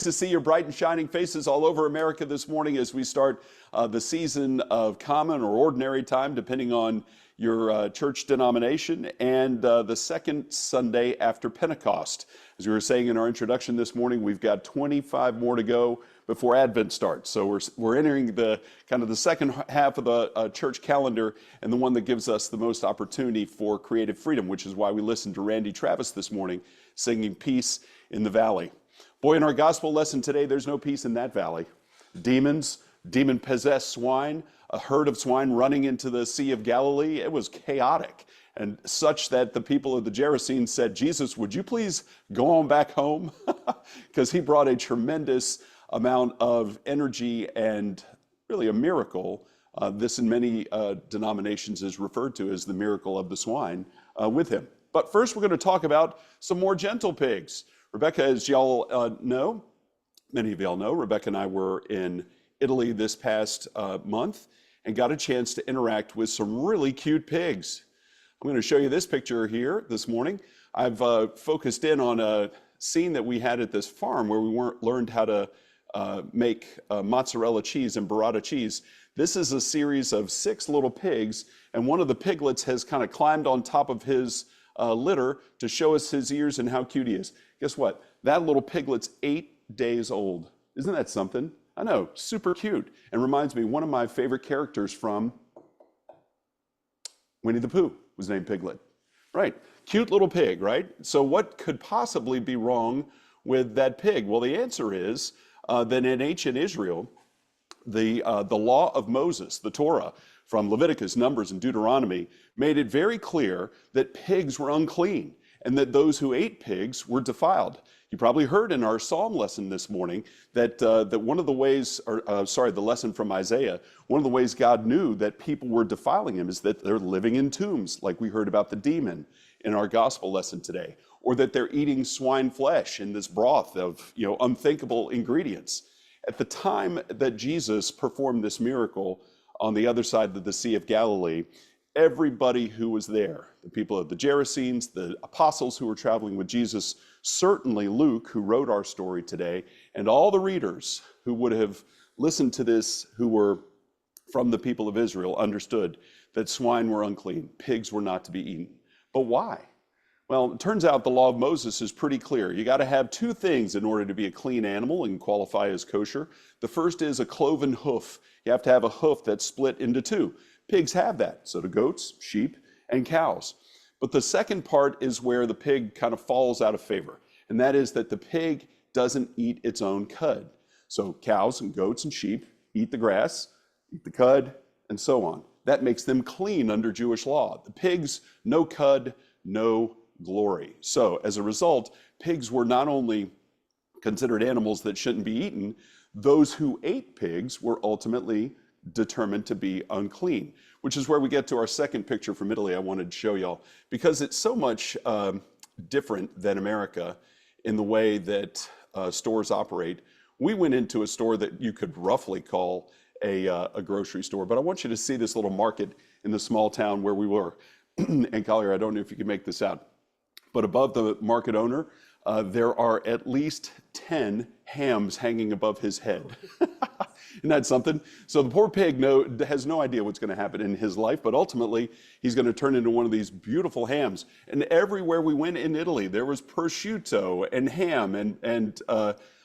To see your bright and shining faces all over America this morning as we start the season of common or ordinary time, depending on your church denomination, and the second Sunday after Pentecost. As we were saying in our introduction this morning, we've got 25 more to go before Advent starts. So we're entering the kind of the second half of the church calendar, and the one that gives us the most opportunity for creative freedom, which is why we listened to Randy Travis this morning singing Peace in the Valley. Boy, in our gospel lesson today, there's no peace in that valley. Demons, demon-possessed swine, a herd of swine running into the Sea of Galilee. It was chaotic, and such that the people of the Gerasenes said, Jesus, would you please go on back home? Because he brought a tremendous amount of energy and really a miracle. This in many denominations is referred to as the miracle of the swine with him. But first, we're going to talk about some more gentle pigs. Rebecca, as y'all know, many of y'all know, Rebecca and I were in Italy this past month and got a chance to interact with some really cute pigs. I'm going to show you this picture here this morning. I've focused in on a scene that we had at this farm where we learned how to make mozzarella cheese and burrata cheese. This is a series of 6 little pigs, and one of the piglets has kind of climbed on top of his litter to show us his ears and how cute he is. Guess what? That little piglet's 8 days old. Isn't that something? I know, super cute. And reminds me, one of my favorite characters from Winnie the Pooh was named Piglet. Right, cute little pig, right? So what could possibly be wrong with that pig? Well, the answer is that in ancient Israel, the law of Moses, the Torah, from Leviticus, Numbers, and Deuteronomy, made it very clear that pigs were unclean and that those who ate pigs were defiled. You probably heard in our psalm lesson this morning that one of the ways, the lesson from Isaiah, one of the ways God knew that people were defiling him is that they're living in tombs, like we heard about the demon in our gospel lesson today, or that they're eating swine flesh in this broth of unthinkable ingredients. At the time that Jesus performed this miracle on the other side of the Sea of Galilee, everybody who was there, the people of the Gerasenes, the apostles who were traveling with Jesus, certainly Luke, who wrote our story today, and all the readers who would have listened to this, who were from the people of Israel, understood that swine were unclean, pigs were not to be eaten. But why? Well, it turns out the law of Moses is pretty clear. You got to have 2 things in order to be a clean animal and qualify as kosher. The first is a cloven hoof. You have to have a hoof that's split into 2. Pigs have that, so do goats, sheep, and cows. But the second part is where the pig kind of falls out of favor, and that is that the pig doesn't eat its own cud. So cows and goats and sheep eat the grass, eat the cud, and so on. That makes them clean under Jewish law. The pigs, no cud, no glory. So as a result, pigs were not only considered animals that shouldn't be eaten, those who ate pigs were ultimately determined to be unclean, which is where we get to our second picture from Italy I wanted to show y'all, because it's so much different than America in the way that stores operate. We went into a store that you could roughly call a grocery store, but I want you to see this little market in the small town where we were. And Collier, I don't know if you can make this out, but above the market owner, there are at least 10 hams hanging above his head. Isn't that something? So the poor pig has no idea what's going to happen in his life, but ultimately he's going to turn into one of these beautiful hams. And everywhere we went in Italy, there was prosciutto and ham and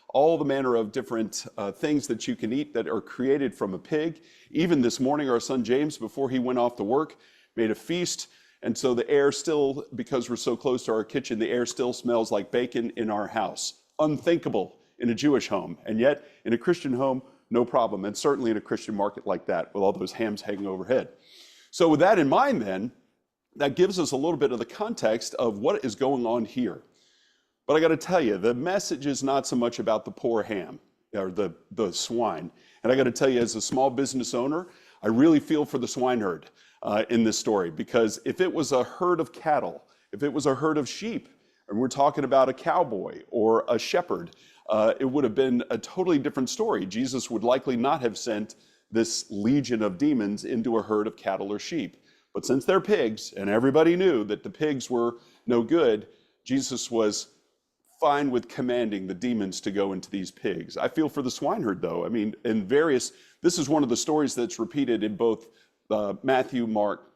all the manner of different things that you can eat that are created from a pig. Even this morning, our son James, before he went off to work, made a feast. And so the air still, because we're so close to our kitchen, the air still smells like bacon in our house. Unthinkable in a Jewish home. And yet, in a Christian home, no problem. And certainly in a Christian market like that, with all those hams hanging overhead. So with that in mind then, that gives us a little bit of the context of what is going on here. But I got to tell you, the message is not so much about the poor ham, or the swine. And I got to tell you, as a small business owner, I really feel for the swine herd in this story, because if it was a herd of cattle, if it was a herd of sheep, and we're talking about a cowboy or a shepherd, it would have been a totally different story. Jesus would likely not have sent this legion of demons into a herd of cattle or sheep. But since they're pigs, and everybody knew that the pigs were no good, Jesus was fine with commanding the demons to go into these pigs. I feel for the swineherd, though. I mean, this is one of the stories that's repeated in both Matthew, Mark,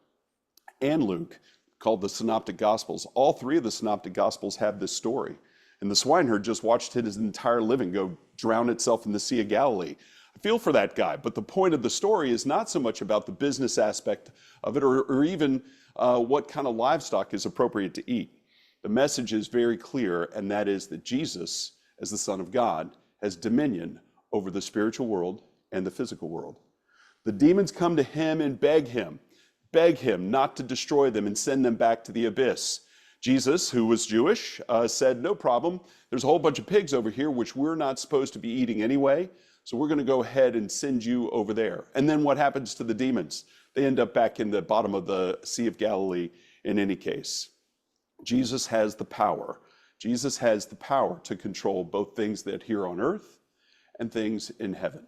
and Luke, called the Synoptic Gospels. All three of the Synoptic Gospels have this story. And the swineherd just watched his entire living go drown itself in the Sea of Galilee. I feel for that guy, but the point of the story is not so much about the business aspect of it or even what kind of livestock is appropriate to eat. The message is very clear, and that is that Jesus, as the Son of God, has dominion over the spiritual world and the physical world. The demons come to him and beg him not to destroy them and send them back to the abyss. Jesus, who was Jewish, said, no problem. There's a whole bunch of pigs over here, which we're not supposed to be eating anyway. So we're going to go ahead and send you over there. And then what happens to the demons? They end up back in the bottom of the Sea of Galilee in any case. Jesus has the power. Jesus has the power to control both things that here on earth and things in heaven.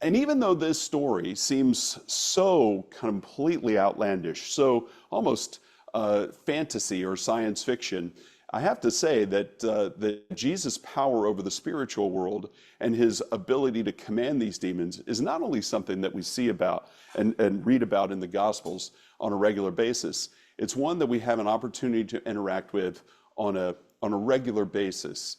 And even though this story seems so completely outlandish, so almost fantasy or science fiction, I have to say that Jesus' power over the spiritual world and his ability to command these demons is not only something that we see about and read about in the Gospels on a regular basis, it's one that we have an opportunity to interact with on a regular basis,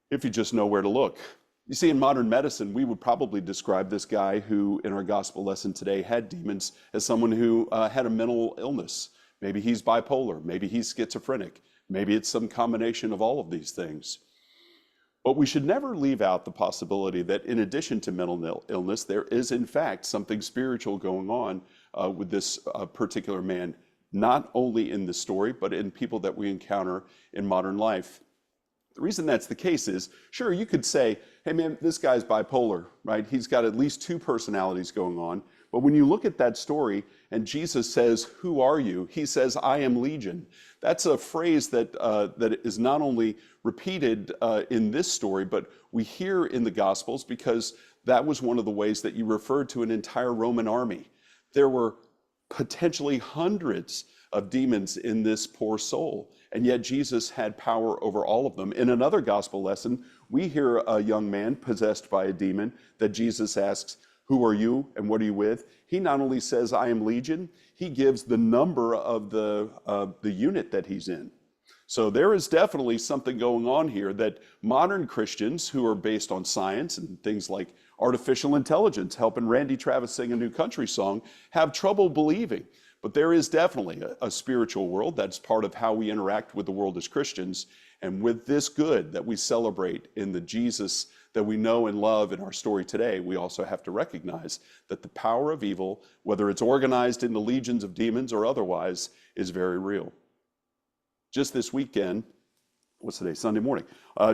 if you just know where to look. You see, in modern medicine, we would probably describe this guy who, in our gospel lesson today, had demons as someone who had a mental illness. Maybe he's bipolar, maybe he's schizophrenic, maybe it's some combination of all of these things. But we should never leave out the possibility that in addition to mental illness, there is in fact something spiritual going on with this particular man, not only in the story, but in people that we encounter in modern life. The reason that's the case is, sure, you could say, hey man, this guy's bipolar, right? He's got at least two personalities going on. But when you look at that story and Jesus says, who are you? He says, I am Legion. That's a phrase that is not only repeated in this story, but we hear in the Gospels because that was one of the ways that you referred to an entire Roman army. There were potentially hundreds of demons in this poor soul, and yet Jesus had power over all of them. In another gospel lesson, we hear a young man possessed by a demon that Jesus asks, who are you and what are you with? He not only says, I am Legion, he gives the number of the unit that he's in. So there is definitely something going on here that modern Christians who are based on science and things like artificial intelligence, helping Randy Travis sing a new country song, have trouble believing. But there is definitely a spiritual world that's part of how we interact with the world as Christians. And with this good that we celebrate in the Jesus that we know and love in our story today, we also have to recognize that the power of evil, whether it's organized into legions of demons or otherwise, is very real. Just this weekend, what's today, Sunday morning? I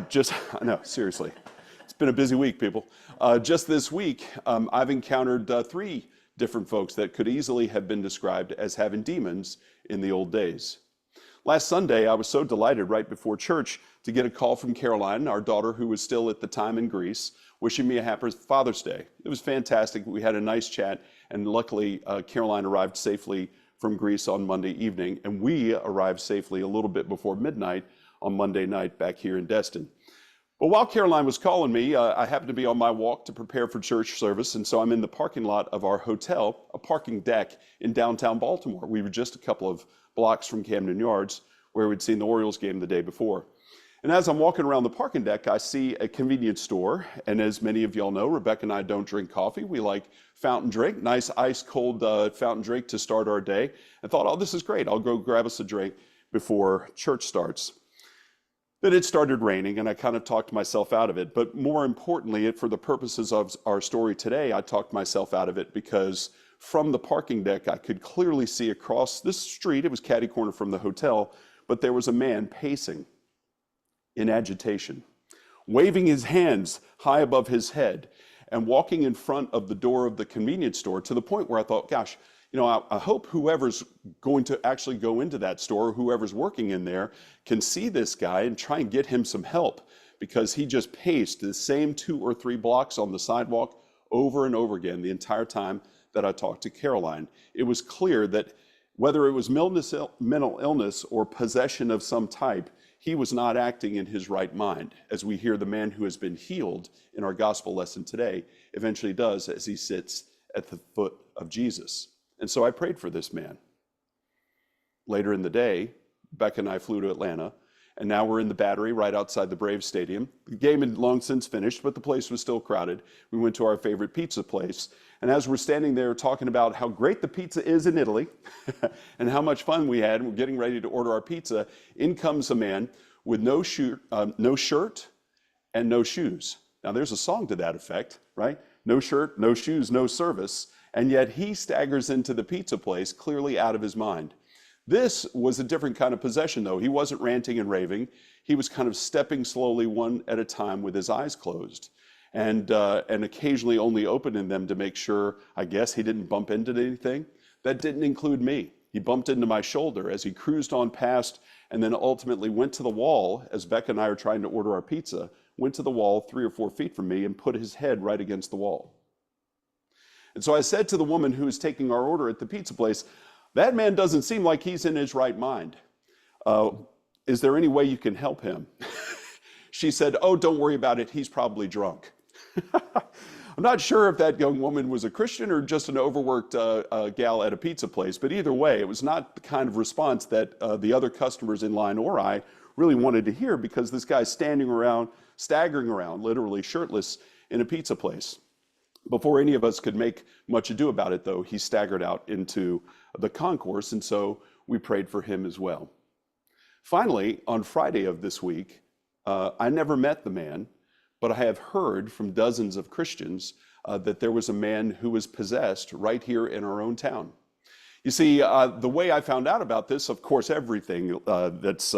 know, seriously. It's been a busy week, people. Just this week, I've encountered three different folks that could easily have been described as having demons in the old days. Last Sunday, I was so delighted right before church to get a call from Caroline, our daughter, who was still at the time in Greece, wishing me a happy Father's Day. It was fantastic. We had a nice chat, and luckily, Caroline arrived safely from Greece on Monday evening, and we arrived safely a little bit before midnight on Monday night back here in Destin. But while Caroline was calling me, I happened to be on my walk to prepare for church service, and so I'm in the parking lot of our hotel, a parking deck in downtown Baltimore. We were just a couple of blocks from Camden Yards, where we'd seen the Orioles game the day before. And as I'm walking around the parking deck, I see a convenience store, and as many of y'all know, Rebecca and I don't drink coffee. We like fountain drink, nice ice-cold fountain drink to start our day. I thought, oh, this is great. I'll go grab us a drink before church starts. Then it started raining, and I kind of talked myself out of it. But more importantly, for the purposes of our story today, I talked myself out of it because from the parking deck, I could clearly see across this street, it was catty-corner from the hotel, but there was a man pacing in agitation, waving his hands high above his head and walking in front of the door of the convenience store to the point where I thought, gosh, you know, I hope whoever's going to actually go into that store, whoever's working in there, can see this guy and try and get him some help, because he just paced the same 2 or 3 blocks on the sidewalk over and over again the entire time that I talked to Caroline. It was clear that whether it was mental illness or possession of some type, he was not acting in his right mind, as we hear the man who has been healed in our gospel lesson today eventually does as he sits at the foot of Jesus. And so I prayed for this man. Later in the day, Becca and I flew to Atlanta, and now we're in the Battery right outside the Braves Stadium. The game had long since finished, but the place was still crowded. We went to our favorite pizza place, and as we're standing there talking about how great the pizza is in Italy and how much fun we had, and we're getting ready to order our pizza, in comes a man with no shirt and no shoes. Now there's a song to that effect, right? No shirt, no shoes, no service, and yet he staggers into the pizza place clearly out of his mind. This was a different kind of possession, though. He wasn't ranting and raving. He was kind of stepping slowly one at a time with his eyes closed and occasionally only opening them to make sure, I guess, he didn't bump into anything. That didn't include me. He bumped into my shoulder as he cruised on past and then ultimately went to the wall as Becca and I are trying to order our pizza, went to the wall 3 or 4 feet from me and put his head right against the wall. And so I said to the woman who was taking our order at the pizza place, "That man doesn't seem like he's in his right mind. Is there any way you can help him?" She said, "Oh, don't worry about it. He's probably drunk." I'm not sure if that young woman was a Christian or just an overworked gal at a pizza place, but either way, it was not the kind of response that the other customers in line or I really wanted to hear, because this guy's standing around, staggering around, literally shirtless in a pizza place. Before any of us could make much ado about it, though, he staggered out into the concourse, and so we prayed for him as well. Finally, on Friday of this week, I never met the man, but I have heard from dozens of Christians that there was a man who was possessed right here in our own town. You see, the way I found out about this, of course, everything that's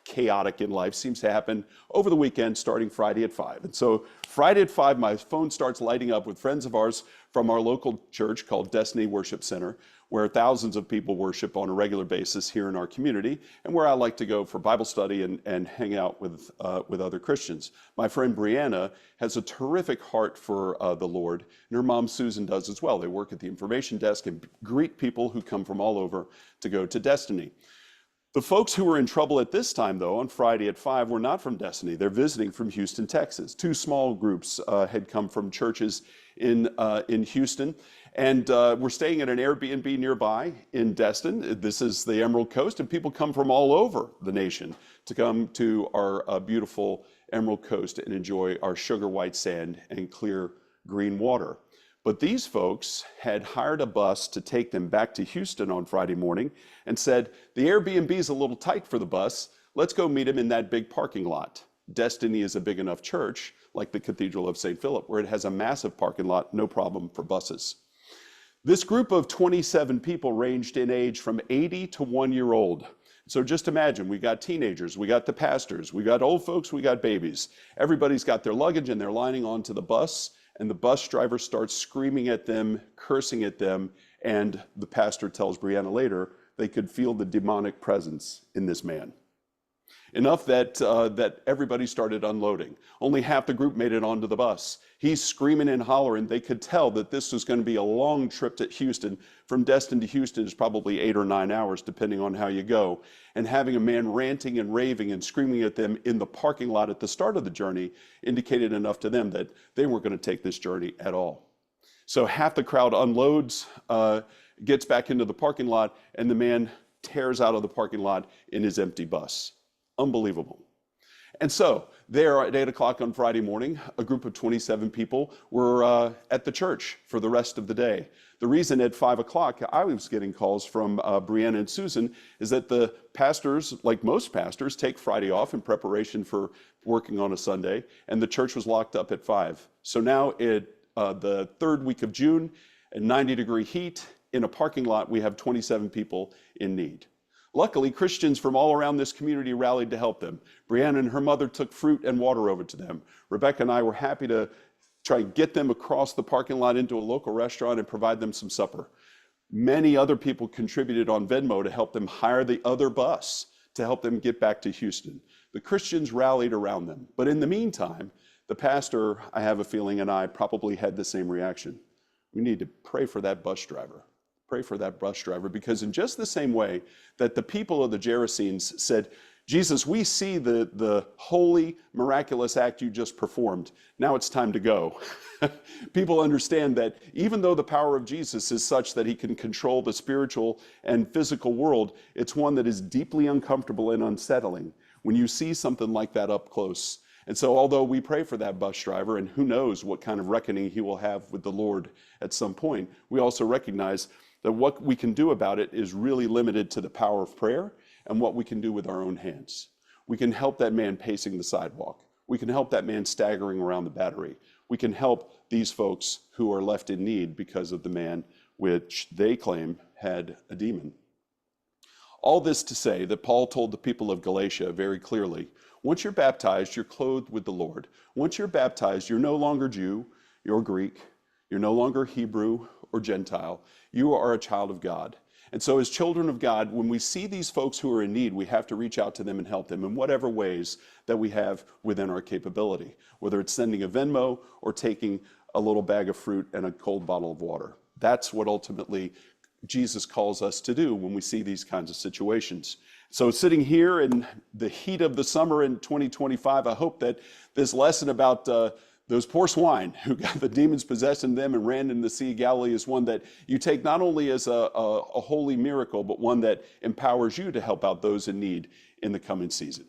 chaotic in life seems to happen over the weekend, starting Friday at 5. And so Friday at 5, my phone starts lighting up with friends of ours from our local church called Destiny Worship Center, where thousands of people worship on a regular basis here in our community, and where I like to go for Bible study and hang out with other Christians. My friend Brianna has a terrific heart for the Lord, and her mom Susan does as well. They work at the information desk and greet people who come from all over to go to Destiny. The folks who were in trouble at this time, though, on Friday at 5 were not from Destiny. They're visiting from Houston, Texas. 2 small groups had come from churches in Houston, and we're staying at an Airbnb nearby in Destin. This is the Emerald Coast, and people come from all over the nation to come to our beautiful Emerald Coast and enjoy our sugar white sand and clear green water. But these folks had hired a bus to take them back to Houston on Friday morning and said, "The Airbnb is a little tight for the bus. Let's go meet them in that big parking lot." Destiny is a big enough church, like the Cathedral of St. Philip, where it has a massive parking lot, no problem for buses. This group of 27 people ranged in age from 80 to 1-year-old. So just imagine, we got teenagers, we got the pastors, we got old folks, we got babies. Everybody's got their luggage and they're lining onto the bus, and the bus driver starts screaming at them, cursing at them, and the pastor tells Brianna later they could feel the demonic presence in this man. Enough that everybody started unloading. Only half the group made it onto the bus. He's screaming and hollering. They could tell that this was going to be a long trip to Houston. From Destin to Houston is probably 8 or 9 hours, depending on how you go. And having a man ranting and raving and screaming at them in the parking lot at the start of the journey indicated enough to them that they weren't going to take this journey at all. So half the crowd unloads, gets back into the parking lot, and the man tears out of the parking lot in his empty bus. Unbelievable. And so there at 8 o'clock on Friday morning, a group of 27 people were at the church for the rest of the day. The reason at 5 o'clock I was getting calls from Brianna and Susan is that the pastors, like most pastors, take Friday off in preparation for working on a Sunday, and the church was locked up at 5. So now at the 3rd week of June, at 90-degree heat, in a parking lot, we have 27 people in need. Luckily, Christians from all around this community rallied to help them. Brianna and her mother took fruit and water over to them. Rebecca and I were happy to try and get them across the parking lot into a local restaurant and provide them some supper. Many other people contributed on Venmo to help them hire the other bus to help them get back to Houston. The Christians rallied around them. But in the meantime, the pastor, I have a feeling, and I probably had the same reaction. We need to pray for that bus driver. Pray for that bus driver, because in just the same way that the people of the Gerasenes said, Jesus, we see the holy, miraculous act you just performed. Now it's time to go. People understand that even though the power of Jesus is such that he can control the spiritual and physical world, it's one that is deeply uncomfortable and unsettling when you see something like that up close. And so although we pray for that bus driver, and who knows what kind of reckoning he will have with the Lord at some point, we also recognize that what we can do about it is really limited to the power of prayer and what we can do with our own hands. We can help that man pacing the sidewalk. We can help that man staggering around the Battery. We can help these folks who are left in need because of the man which they claim had a demon. All this to say that Paul told the people of Galatia very clearly, once you're baptized, you're clothed with the Lord. Once you're baptized, you're no longer Jew, you're Greek, you're no longer Hebrew or Gentile. You are a child of God. And so as children of God, when we see these folks who are in need, we have to reach out to them and help them in whatever ways that we have within our capability, whether it's sending a Venmo or taking a little bag of fruit and a cold bottle of water. That's what ultimately Jesus calls us to do when we see these kinds of situations. So sitting here in the heat of the summer in 2025, I hope that this lesson about those poor swine who got the demons possessing them and ran in the Sea of Galilee is one that you take not only as a holy miracle, but one that empowers you to help out those in need in the coming season.